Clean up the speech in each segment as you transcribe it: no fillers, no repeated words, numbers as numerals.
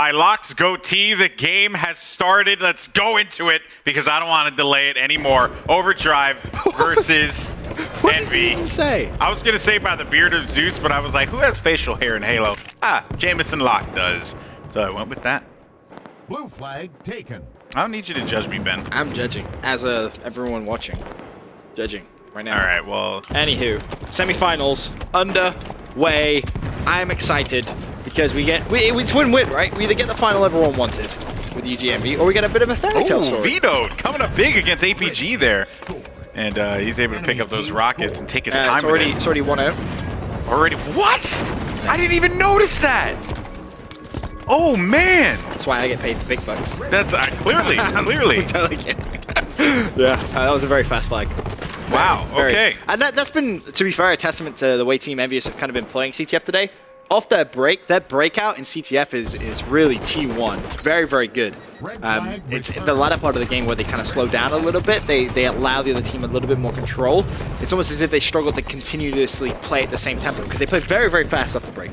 by Locke's goatee. The game has started. Let's go into it because I don't want to delay it anymore. Overdrive versus Envy. I was going to say by the beard of Zeus, but I was like, who has facial hair in Halo? Ah, Jameson Locke does. So I went with that. Blue flag taken. I don't need you to judge me, Ben. I'm judging, as everyone watching. Judging right now. All right, well. Anywho, semifinals underway. I'm excited because it's win-win, right? We either get the final everyone wanted with UGMV, or we get a bit of a fairy tale story. Vetoed, coming up big against APG there. And he's able to pick up those rockets and take his time with it. It's already 1-0. Already? What? I didn't even notice that. Oh, man. That's why I get paid the big bucks. That's clearly. Totally kidding. Yeah, that was a very fast flag. Wow, okay. And that's been, to be fair, a testament to the way Team Envyus have kind of been playing CTF today. Off their breakout in CTF is really T1. It's very, very good. It's the latter part of the game where they kind of slow down a little bit. They allow the other team a little bit more control. It's almost as if they struggle to continuously play at the same tempo because they play very, very fast off the break.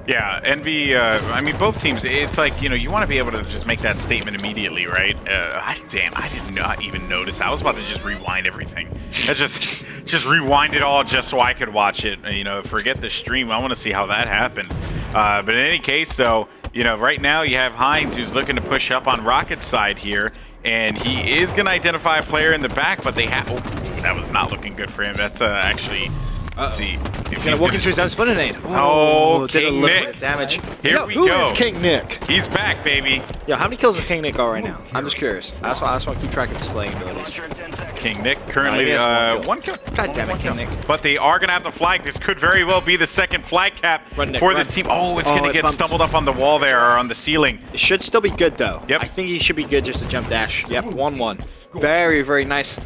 Yeah, Envy, I mean, both teams, it's like, you know, you want to be able to just make that statement immediately, right? Damn, I did not even notice. I was about to just rewind everything. I just rewind it all just so I could watch it. You know, forget the stream. I want to see how that happened. But in any case, though, you know, right now you have Hines who's looking to push up on Rocket's side here. And he is going to identify a player in the back, but they have... Oh, that was not looking good for him. That's actually... Let's see. He's going to walk into his own splinter nade. Oh, did King a little Nick. bit of damage. Here we go. Who is King Nick? He's back, baby. Yeah, how many kills does King Nick got right now? I'm just curious. I just want to keep track of his slaying abilities. King Nick currently one kill. God damn it, King Nick. But they are going to have the flag. This could very well be the second flag cap for this team. Oh, it's going to get stumbled up on the wall there or on the ceiling. It should still be good, though. Yep. I think he should be good just to jump dash. Yep, 1-1. Very, very nice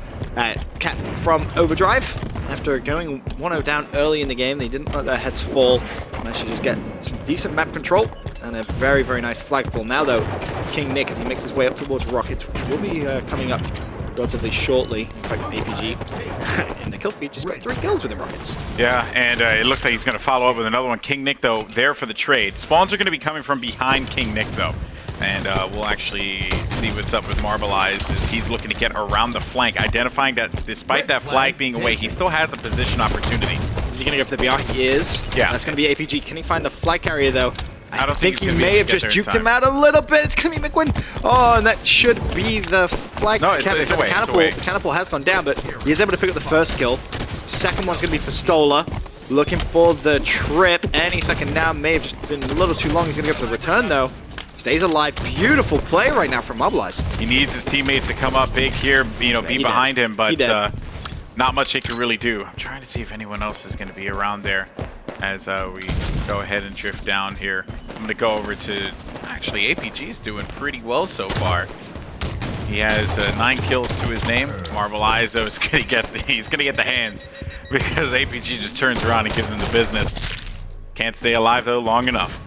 cap from Overdrive. After going 1-0 down early in the game, they didn't let their heads fall. Managed to just get some decent map control and a very, very nice flagpole. Now, though, King Nick, as he makes his way up towards Rockets, will be coming up relatively shortly. In fact, APG in the kill feed just got 3 kills with the Rockets. Yeah, and it looks like he's going to follow up with another one. King Nick, though, there for the trade. Spawns are going to be coming from behind King Nick, though. And we'll actually see what's up with Marble Eyes as he's looking to get around the flank, identifying that despite that flag being away, he still has a position opportunity. Is he going to go for the VR? He is. Yeah. That's going to be APG. Can he find the flag carrier, though? I don't think he may have just juked him out a little bit. It's going to be McQuinn. Oh, and that should be the flag carrier. No, it's away. The catapult has gone down, but he is able to pick up the first kill. Second one's going to be Pistola. Looking for the trip. Any second now. May have just been a little too long. He's going to go for the return, though. Stays alive. Beautiful play right now from Mobilize. He needs his teammates to come up big here, you know, be behind him, but not much he can really do. I'm trying to see if anyone else is going to be around there as we go ahead and drift down here. I'm going to go over to, actually, APG's doing pretty well so far. He has 9 kills to his name. Marble Eyes, though, is going to get the hands because APG just turns around and gives him the business. Can't stay alive, though, long enough.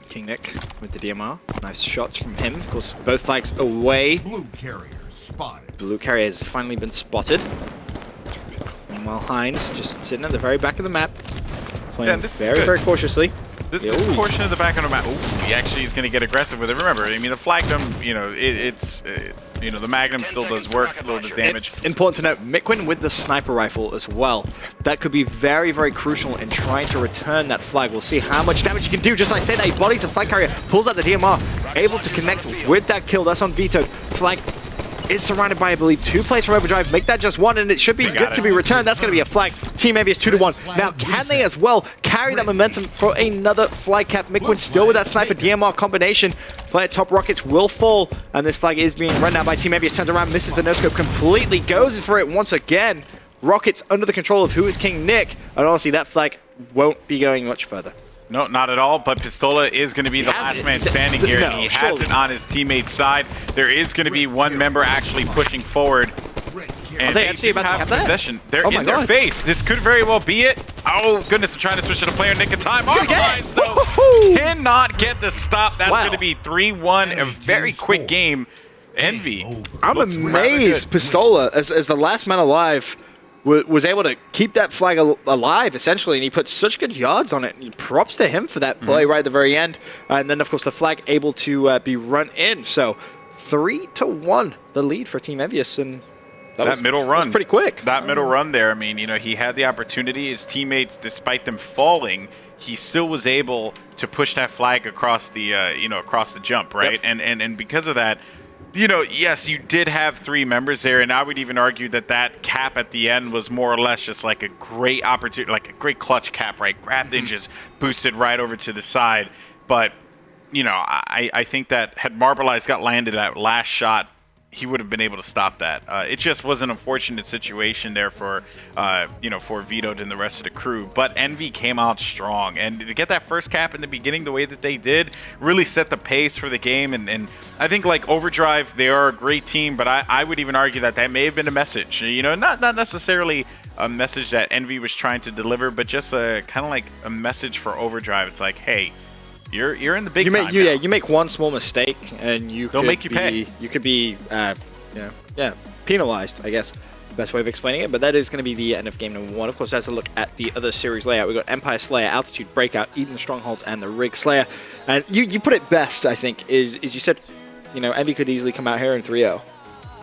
King Nick with the DMR. Nice shots from him. Of course, both flags away. Blue carrier spotted. Blue carrier has finally been spotted. Meanwhile, Hines just sitting at the very back of the map, playing very cautiously. This portion of the back of the map, he actually is going to get aggressive with it. Remember, I mean, the Flagdom, you know, you know, the Magnum still does work, still does damage. Important to note, McQuinn with the sniper rifle as well. That could be very, very crucial in trying to return that flag. We'll see how much damage he can do. Just like I said, he bodies the flag carrier, pulls out the DMR, able to connect with that kill. That's on Vetoed. Flag is surrounded by, I believe, 2 plays from Overdrive. Make that just 1, and it should be good to be returned. That's going to be a flag. Team Envyus 2-1. Now, can they as well carry that momentum for another flag cap? McQuinn still with that sniper DMR combination. Player top Rockets will fall, and this flag is being run now by Team Envyus. Turns around, misses the no-scope completely, goes for it once again. Rockets under the control of who is King Nick, and honestly, that flag won't be going much further. No, not at all, but Pistola is going to be the last man standing here, and he has it on his teammate's side. There is going to be one member actually pushing forward, and they actually about to have possession. They're in their face. This could very well be it. Oh, goodness, I'm trying to switch to the player nick of time. So cannot get the stop. That's going to be 3-1, a very quick game. Envy. I'm amazed Pistola, as the last man alive, was able to keep that flag alive, essentially, and he put such good yards on it. And props to him for that play right at the very end. And then, of course, the flag able to be run in. So 3-1, the lead for Team Envyus, and that middle run was pretty quick. That middle run there, I mean, you know, he had the opportunity. His teammates, despite them falling, he still was able to push that flag across the, across the jump, right? Yep. And because of that, you know, yes, you did have 3 members there, and I would even argue that that cap at the end was more or less just like a great opportunity, like a great clutch cap, right? Grabbed and just boosted right over to the side. But, you know, I think that had Marbleize got landed that last shot, he would have been able to stop that. It just was an unfortunate situation there for, for Vitoed and the rest of the crew. But Envy came out strong, and to get that first cap in the beginning the way that they did really set the pace for the game. And I think like Overdrive, they are a great team, but I would even argue that that may have been a message. You know, not necessarily a message that Envy was trying to deliver, but just a kind of like a message for Overdrive. It's like, hey, you're in the big time. Yeah, you make one small mistake and they'll make you pay. You could be, penalized, I guess. Best way of explaining it, but that is going to be the end of game number 1. Of course, as a look at the other series layout, we've got Empire Slayer, Altitude, Breakout, Eden Strongholds, and the Rig Slayer. And you put it best, I think, is you said, you know, Envy could easily come out here in 3-0,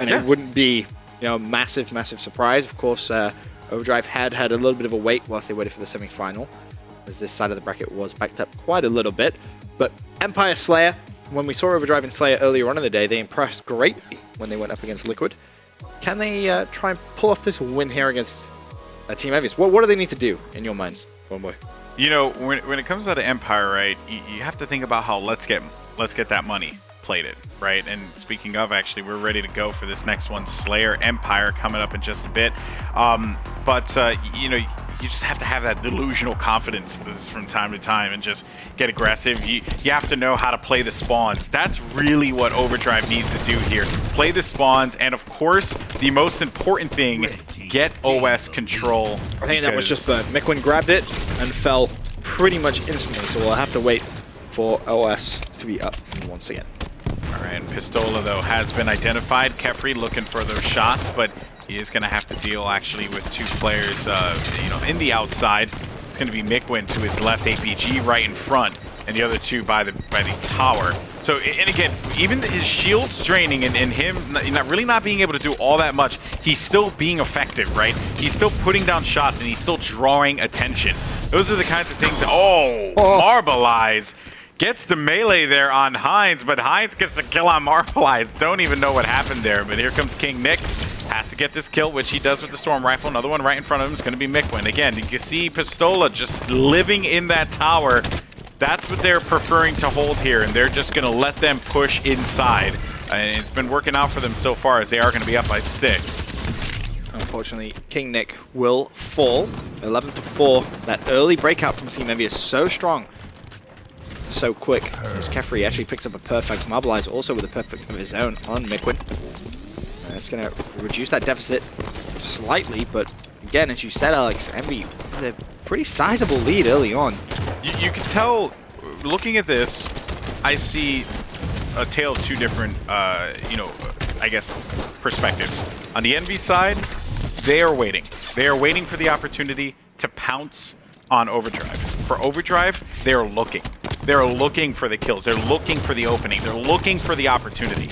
and it wouldn't be, you know, massive surprise. Of course, Overdrive had a little bit of a wait whilst they waited for the semi-final, as this side of the bracket was backed up quite a little bit. But Empire Slayer, when we saw Overdrive and Slayer earlier on in the day, they impressed greatly when they went up against Liquid. Can they try and pull off this win here against Team Envyus? What do they need to do, in your minds, one boy? You know, when it comes out of Empire, right, you have to think about how let's get that money plated, right? And speaking of, actually, we're ready to go for this next one, Slayer Empire, coming up in just a bit. You know, you just have to have that delusional confidence from time to time and just get aggressive. You have to know how to play the spawns. That's really what Overdrive needs to do here. Play the spawns, and of course, the most important thing, get OS control. I think that was just the Mikwin grabbed it and fell pretty much instantly, so we'll have to wait for OS to be up once again. All right, and Pistola, though, has been identified. Kefri looking for those shots, but he is going to have to deal, actually, with 2 players, in the outside. It's going to be Mikwin to his left, APG right in front, and the other 2 by the tower. So, and again, even his shield's draining, and him not being able to do all that much, he's still being effective, right? He's still putting down shots, and he's still drawing attention. Those are the kinds of things that, Marbleize gets the melee there on Heinz, but Heinz gets the kill on Marbleize. Don't even know what happened there, but here comes King Nick. Has to get this kill, which he does with the Storm Rifle. Another one right in front of him is going to be Mikwin. Again, you can see Pistola just living in that tower. That's what they're preferring to hold here, and they're just going to let them push inside. And it's been working out for them so far, as they are going to be up by 6. Unfortunately, King Nick will fall. 11-4. That early breakout from Team Envyus is so strong. So quick, as Kefri actually picks up a perfect. Marbleize also with a perfect of his own on Mikwin. It's going to reduce that deficit slightly, but again, as you said, Alex, Envy with a pretty sizable lead early on. You can tell, looking at this, I see a tale of 2 different, I guess, perspectives. On the Envy side, they are waiting. They are waiting for the opportunity to pounce on Overdrive. For Overdrive, they are looking. They're looking for the kills. They're looking for the opening. They're looking for the opportunity.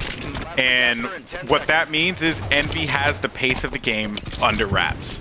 And what that means is Envy has the pace of the game under wraps.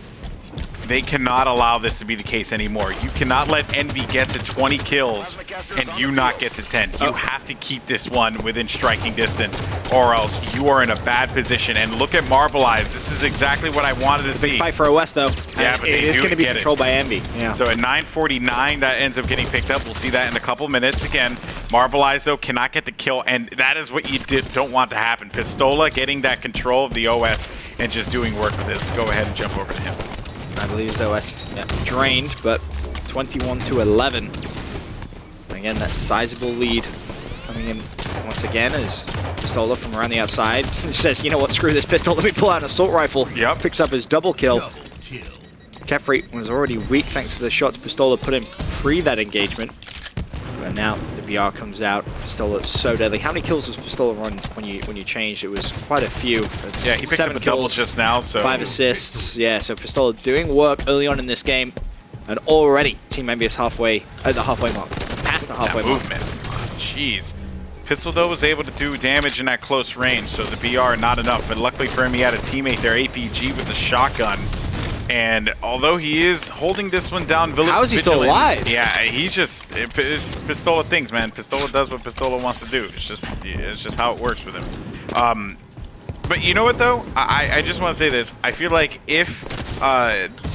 They cannot allow this to be the case anymore. You cannot let Envy get to 20 kills and you not get to 10. You have to keep this one within striking distance, or else you are in a bad position. And look at Marbleize. This is exactly what I wanted to see. Big fight for OS, though. Yeah, but it is going to be controlled by Envy. Yeah. So at 9:49, that ends up getting picked up. We'll see that in a couple minutes. Again, Marbleize, though, cannot get the kill, and that is what you don't want to happen. Pistola getting that control of the OS and just doing work with this. Go ahead and jump over to him. I believe his OS drained, but 21-11. Again, that sizable lead coming in once again as Pistola from around the outside says, you know what, screw this pistol, let me pull out an assault rifle. Yep. Picks up his double kill. Kefri was already weak thanks to the shots Pistola put him pre that engagement. But now the VR comes out. Pistola so deadly. How many kills was Pistola run when you changed? It was quite a few. It's Yeah, he picked up a double just now, so 5 assists. Yeah, so Pistola doing work early on in this game, and already Team Envyus halfway at the halfway mark, past the halfway mark. Movement. Jeez. Pistol though was able to do damage in that close range, so the BR not enough. But luckily for him, he had a teammate there, APG with the shotgun. And although he is holding this one down, how is he still alive? Yeah, he just it's Pistola things, man. Pistola does what Pistola wants to do. It's just how it works with him. But you know what though? I just want to say this. I feel like if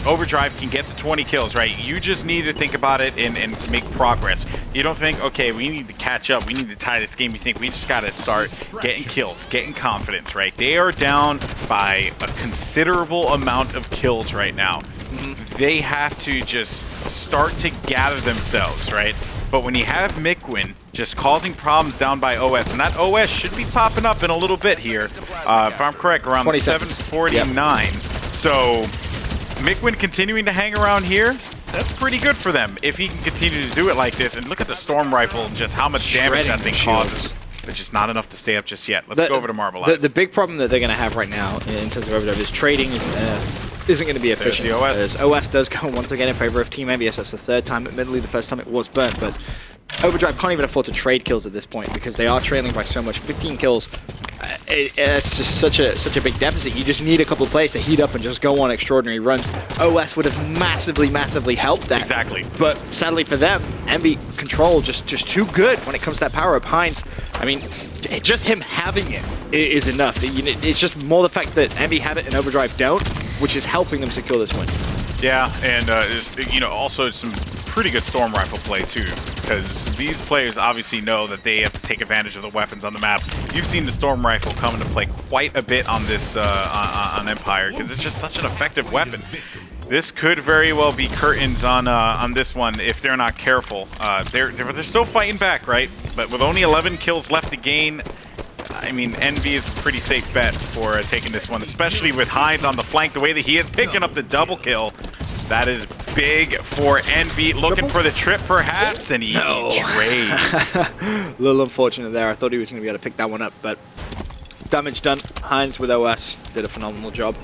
Overdrive can get the 20 kills, right? You just need to think about it and make progress. You don't think, okay, we need to catch up. We need to tie this game. You think we just got to start getting kills, getting confidence, right? They are down by a considerable amount of kills right now. They have to just start to gather themselves, right? But when you have Mikwin just causing problems down by OS, and that OS should be popping up in a little bit here, if I'm correct, around 7:49. Yep. So Mikwin continuing to hang around here, that's pretty good for them if he can continue to do it like this. And look at the Storm Rifle and just how much damage that thing causes. But just not enough to stay up just yet. Let's go over to Marble Eyes. The big problem that they're going to have right now in terms of Overdrive is trading isn't going to be efficient. There's the OS does go once again in favor of Team Envyus. That's the third time. Admittedly, the first time it was burnt, but Overdrive can't even afford to trade kills at this point because they are trailing by so much. 15 kills. It's just such a big deficit. You just need a couple of plays to heat up and just go on extraordinary runs. OS would have massively helped that. Exactly. But sadly for them, Envy control just too good when it comes to that power up. Heinz, I mean, just him having it is enough. It's just more the fact that Envy have it and Overdrive don't, which is helping them secure this win. Yeah, and also some pretty good Storm Rifle play too, because these players obviously know that they have to take advantage of the weapons on the map. You've seen the Storm Rifle come into play quite a bit on this on Empire, because it's just such an effective weapon. This could very well be curtains on this one if they're not careful. They're still fighting back, right? But with only 11 kills left to gain, I mean, Envy is a pretty safe bet for taking this one, especially with Heinz on the flank, the way that he is picking up the double kill. That is big for Envy, looking for the trip perhaps, and he trades. A little unfortunate there. I thought he was going to be able to pick that one up, but damage done. Heinz with OS did a phenomenal job.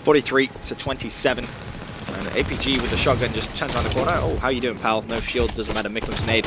43 to 27. And APG with the shotgun just turns around the corner. Oh, how you doing, pal? No shield, doesn't matter. Miklin's nade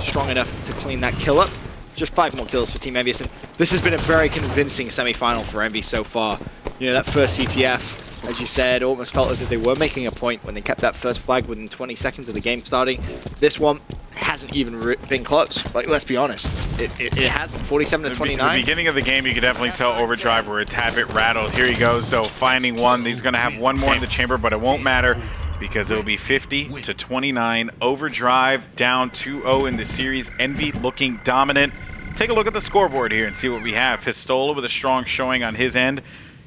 strong enough to clean that kill up. Just 5 more kills for Team Envyus, and this has been a very convincing semi-final for Envy so far. You know, that first CTF, as you said, almost felt as if they were making a point when they kept that first flag within 20 seconds of the game starting. This one hasn't even been close. Like, let's be honest, it hasn't. 47 to 29. At the beginning of the game, you could definitely tell Overdrive were a tad bit rattled. Here he goes, though, finding one. He's going to have one more in the chamber, but it won't matter, because it'll be 50 to 29. Overdrive down 2-0 in the series. Envy looking dominant. Take a look at the scoreboard here and see what we have. Pistola with a strong showing on his end.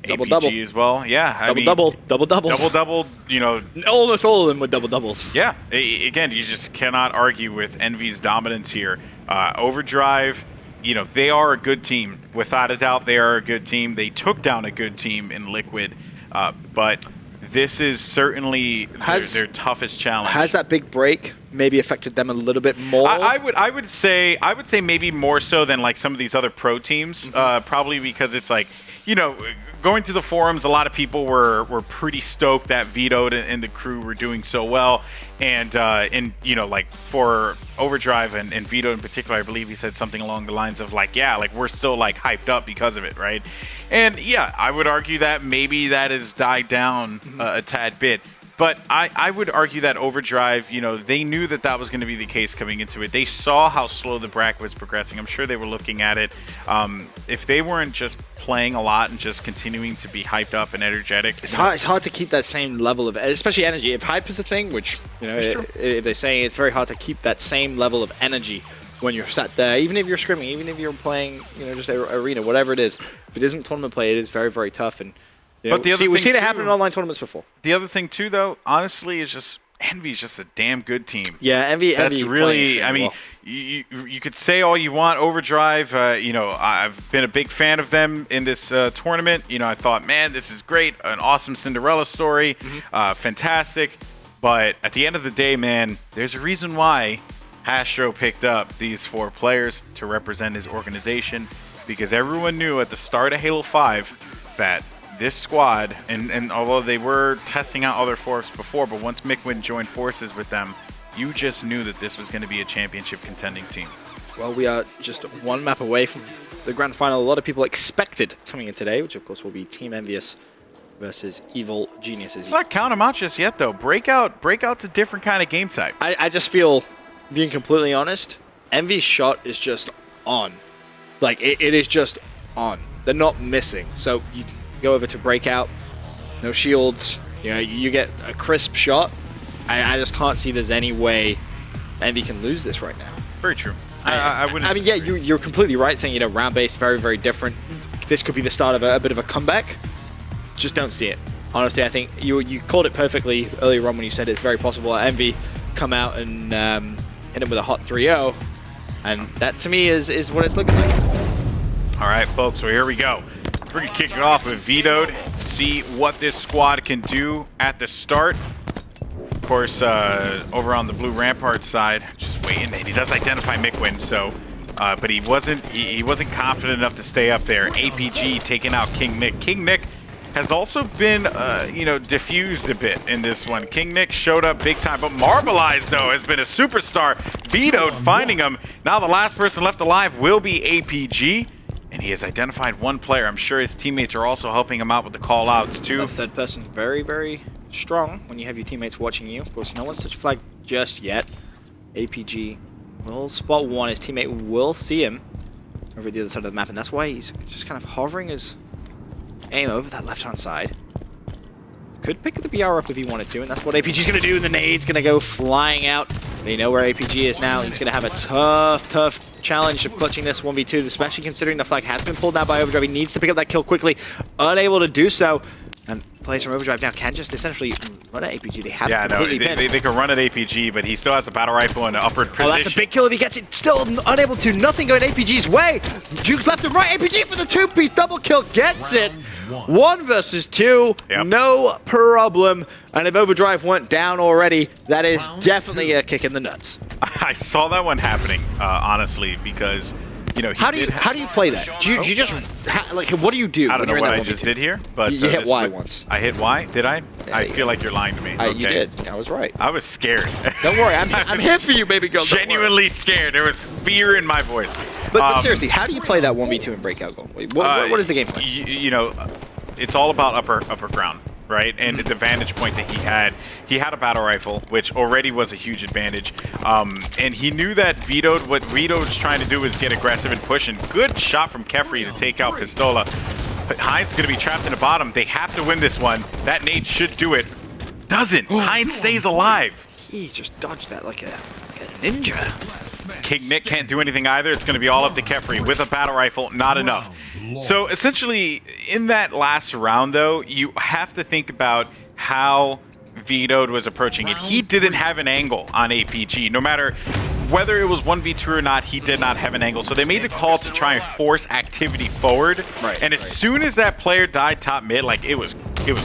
Double-double as well. Yeah, double-double. You know, almost all of them with double-doubles. Yeah, again, you just cannot argue with Envy's dominance here. Overdrive, you know, they are a good team. Without a doubt, they are a good team. They took down a good team in Liquid, but this is certainly their toughest challenge. Has that big break maybe affected them a little bit more? I would say maybe more so than like some of these other pro teams. Probably because it's like, you know, going through the forums, a lot of people were pretty stoked that Vitoed and the crew were doing so well, and you know, like for Overdrive and Vitoed in particular, I believe he said something along the lines of like, yeah, like we're still like hyped up because of it, right? And yeah, I would argue that maybe that has died down a tad bit. But I would argue that Overdrive, you know, they knew that that was going to be the case coming into it. They saw how slow the bracket was progressing. I'm sure they were looking at it. If they weren't just playing a lot and just continuing to be hyped up and energetic. It's hard to keep that same level of, especially energy. If hype is a thing, which, you know, if they're saying, it's very hard to keep that same level of energy when you're sat there, even if you're scrimming, even if you're playing, you know, just arena, whatever it is. If it isn't tournament play, it is very, very tough. And you know, but we've seen it happen in online tournaments before. The other thing too, though, honestly, is just Envy's just a damn good team. Yeah, Envy. That's really. I mean, you could say all you want. Overdrive. You know, I've been a big fan of them in this tournament. You know, I thought, man, this is great, an awesome Cinderella story, fantastic. But at the end of the day, man, there's a reason why Astro picked up these 4 players to represent his organization because everyone knew at the start of Halo 5 that this squad, and although they were testing out other forces before, but once Mikwin joined forces with them, you just knew that this was going to be a championship contending team. Well, we are just one map away from the grand final. A lot of people expected coming in today, which of course will be Team Envyus versus Evil Geniuses. Let's not count them out just yet, though. Breakout's a different kind of game type. I just feel, being completely honest, Envy's shot is just on. Like, it is just on. They're not missing. So you go over to Breakout, no shields, you know, you get a crisp shot. I just can't see there's any way Envy can lose this right now. Very true. I wouldn't. I mean, yeah, you're completely right saying, you know, round-based, very, very different. This could be the start of a bit of a comeback. Just don't see it. Honestly, I think you called it perfectly earlier on when you said it's very possible that Envy come out and hit him with a hot 3-0. And that, to me, is what it's looking like. All right, folks, so here we go. We're going to kick it off with Vetoed, see what this squad can do at the start. Of course, over on the blue rampart side, just waiting, and he does identify Mikwin, so, but he wasn't confident enough to stay up there. APG taking out King Nick. King Nick has also been, you know, diffused a bit in this one. King Nick showed up big time, but Marbleized, though, has been a superstar. Vetoed, finding him. Now the last person left alive will be APG, and he has identified 1 player. I'm sure his teammates are also helping him out with the call-outs, too. The third person, very, very strong when you have your teammates watching you. Of course, no one's touched flag just yet. APG will spot 1. His teammate will see him over the other side of the map, and that's why he's just kind of hovering his aim over that left-hand side. Could pick the BR up if he wanted to, and that's what APG's going to do. The nade's going to go flying out. They know where APG is now. He's going to have a tough challenge of clutching this 1v2, especially considering the flag has been pulled down by Overdrive. He needs to pick up that kill quickly. Unable to do so. And players from Overdrive now can just essentially run at APG. They have they can run at APG, but he still has a battle rifle in an upward position. Oh, that's a big kill if he gets it. Still unable to. Nothing going APG's way. Jukes left and right. APG for the 2-piece double kill. Gets it. 1 versus 2. Yep. No problem. And if Overdrive went down already, that is definitely a kick in the nuts. I saw that one happening, honestly, because, you know, how do you play that? Do you just like, what do you do? I don't know what I just did here, but you hit Y once. I hit Y? Did I? I feel like you're lying to me. Okay. You did. I was right. I was scared. Don't worry, I'm here for you, baby girl. Genuinely scared. There was fear in my voice. But seriously, how do you play that 1v2 in breakout goal? What is the game plan? You know, it's all about upper ground, right? And the vantage point that he had a battle rifle, which already was a huge advantage. And he knew that what Vetoed's trying to do is get aggressive and push. And good shot from Kefri to take out Pistola. But Heinz is going to be trapped in the bottom. They have to win this one. That nade should do it. Doesn't. Heinz stays alive. He just dodged that like a ninja. King Nick can't do anything either. It's going to be all up to Kefri with a battle rifle. Not enough. So essentially, in that last round, though, you have to think about how Vetoed was approaching it. He didn't have an angle on APG. No matter whether it was 1v2 or not, he did not have an angle. So they made the call to try and force activity forward. And as soon as that player died top mid, like, it was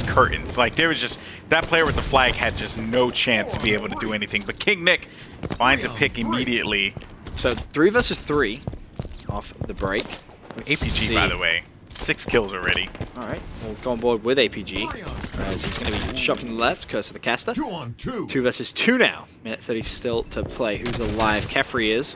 curtains. Like, there was just, that player with the flag had just no chance to be able to do anything. But King Nick finds a pick immediately. So 3 versus 3 off the break. APG, by the way, 6 kills already. All right, we'll go on board with APG. As he's going to be shot from the left, curse of the caster. 2 on 2. 2 versus 2 now. Minute 30 still to play. Who's alive? Kefri is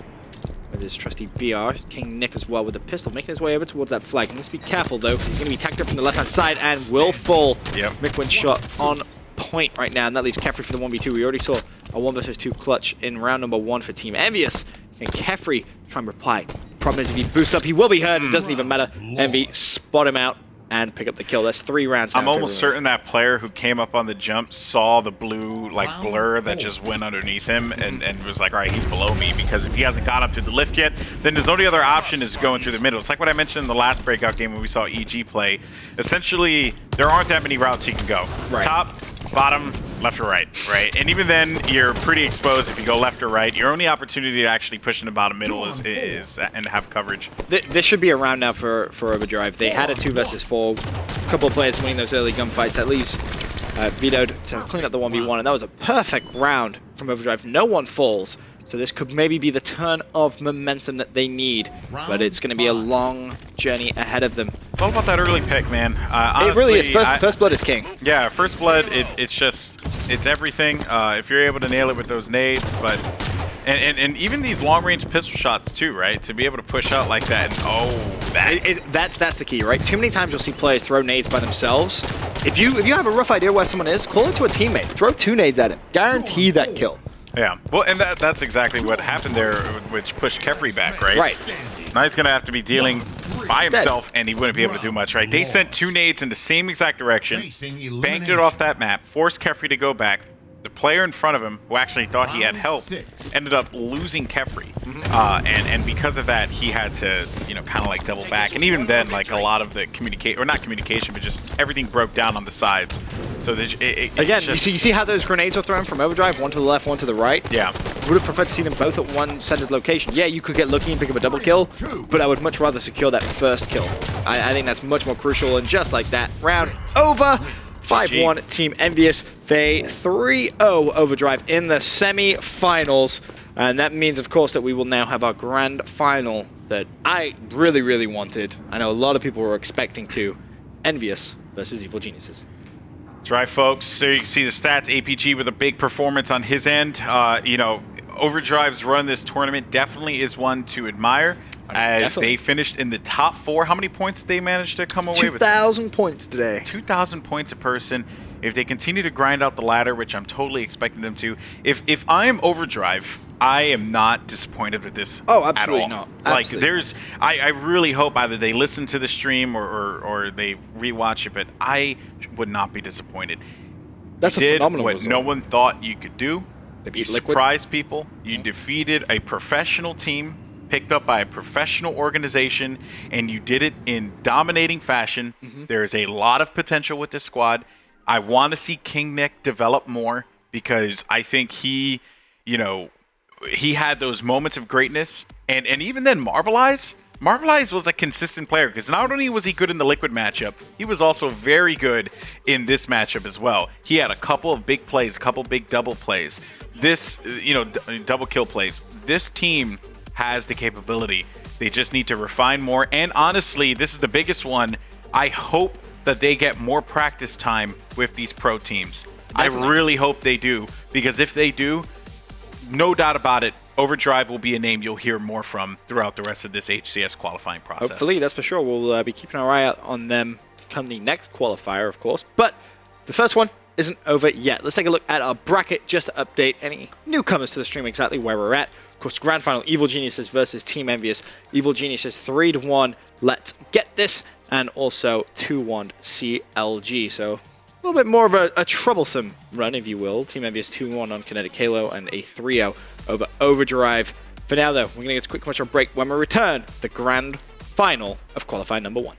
with his trusty BR. King Nick as well with the pistol, making his way over towards that flag. He needs to be careful though, because he's going to be tacked up from the left-hand side and will fall. Yep. Mikwin's shot on point right now, and that leaves Kefri for the 1v2. We already saw a 1 versus 2 clutch in round number 1 for Team Envyus. Can Kefri try and reply? Problem is, if he boosts up, he will be heard. It doesn't even matter. Envy spot him out and pick up the kill. That's 3 rounds. I'm almost certain that player who came up on the jump saw the blue blur that just went underneath him and was like, all right, he's below me, because if he hasn't got up to the lift yet, then his only other option is going through the middle. It's like what I mentioned in the last breakout game when we saw EG play. Essentially, there aren't that many routes he can go. Top, bottom, left or right, right? And even then, you're pretty exposed if you go left or right. Your only opportunity to actually push in the bottom middle is and have coverage. This should be a round now for Overdrive. They had a 2 versus 4. A couple of players winning those early gunfights. That leaves Vetoed to clean up the 1v1, and that was a perfect round from Overdrive. No one falls. So this could maybe be the turn of momentum that they need, but it's going to be a long journey ahead of them. It's all about that early pick, man. Honestly, it really is. First blood is king. Yeah, first blood, it's everything. If you're able to nail it with those nades, but and even these long-range pistol shots too, right? To be able to push out like that, and that's the key, right? Too many times you'll see players throw nades by themselves. If you have a rough idea where someone is, call it to a teammate. Throw 2 nades at him. Guarantee that kill. Yeah, well, and that's exactly what happened there, which pushed Kefri back, right? Right. Now he's going to have to be dealing by himself, and he wouldn't be able to do much, right? They sent 2 nades in the same exact direction, banked it off that map, forced Kefri to go back. The player in front of him, who actually thought he had help, ended up losing Kefri. And because of that, he had to, kind of like double back. And even then, like a lot of the not communication, but just everything broke down on the sides. So again, you see how those grenades were thrown from Overdrive, one to the left, one to the right? Yeah. Would have preferred to see them both at one centered location. Yeah, you could get lucky and pick up a double kill, but I would much rather secure that first kill. I think that's much more crucial, and just like that, round over. 5-1 Team Envyus. They 3-0 Overdrive in the semi-finals. And that means, of course, that we will now have our grand final that I really, really wanted. I know a lot of people were expecting to. Envyus versus Evil Geniuses. That's right, folks. So you can see the stats. APG with a big performance on his end. Overdrive's run this tournament definitely is one to admire. As they finished in the top 4. How many points did they manage to come away with? 2,000 points today. 2,000 points a person. If they continue to grind out the ladder, which I'm totally expecting them to, if I am Overdrive, I am not disappointed with this. Oh, absolutely at all. not. Absolutely. Like I really hope either they listen to the stream or they rewatch it, but I would not be disappointed. That's you a phenomenal what result. No one thought you could do. You surprised people. You Mm-hmm. defeated a professional team, picked up by a professional organization, and you did it in dominating fashion. There is a lot of potential with this squad. I want to see King Nick develop more because I think he had those moments of greatness. And even then, Marvelize was a consistent player because not only was he good in the Liquid matchup, he was also very good in this matchup as well. He had a couple of big plays, a couple of big double plays. This, double kill plays. This team has the capability. They just need to refine more. And honestly, this is the biggest one. I hope that they get more practice time with these pro teams. Definitely. I really hope they do, because if they do, no doubt about it, Overdrive will be a name you'll hear more from throughout the rest of this HCS qualifying process. Hopefully, that's for sure. We'll be keeping our eye out on them come the next qualifier, of course. But the first one isn't over yet. Let's take a look at our bracket just to update any newcomers to the stream exactly where we're at. Of course, grand final, Evil Geniuses versus Team Envyus. Evil Geniuses 3-1, let's get this, and also 2-1 CLG. So a little bit more of a troublesome run, if you will. Team Envyus 2-1 on Kinetic Halo and a 3-0 over Overdrive. For now, though, we're going to get a quick commercial break. When we return, the grand final of qualifier number 1.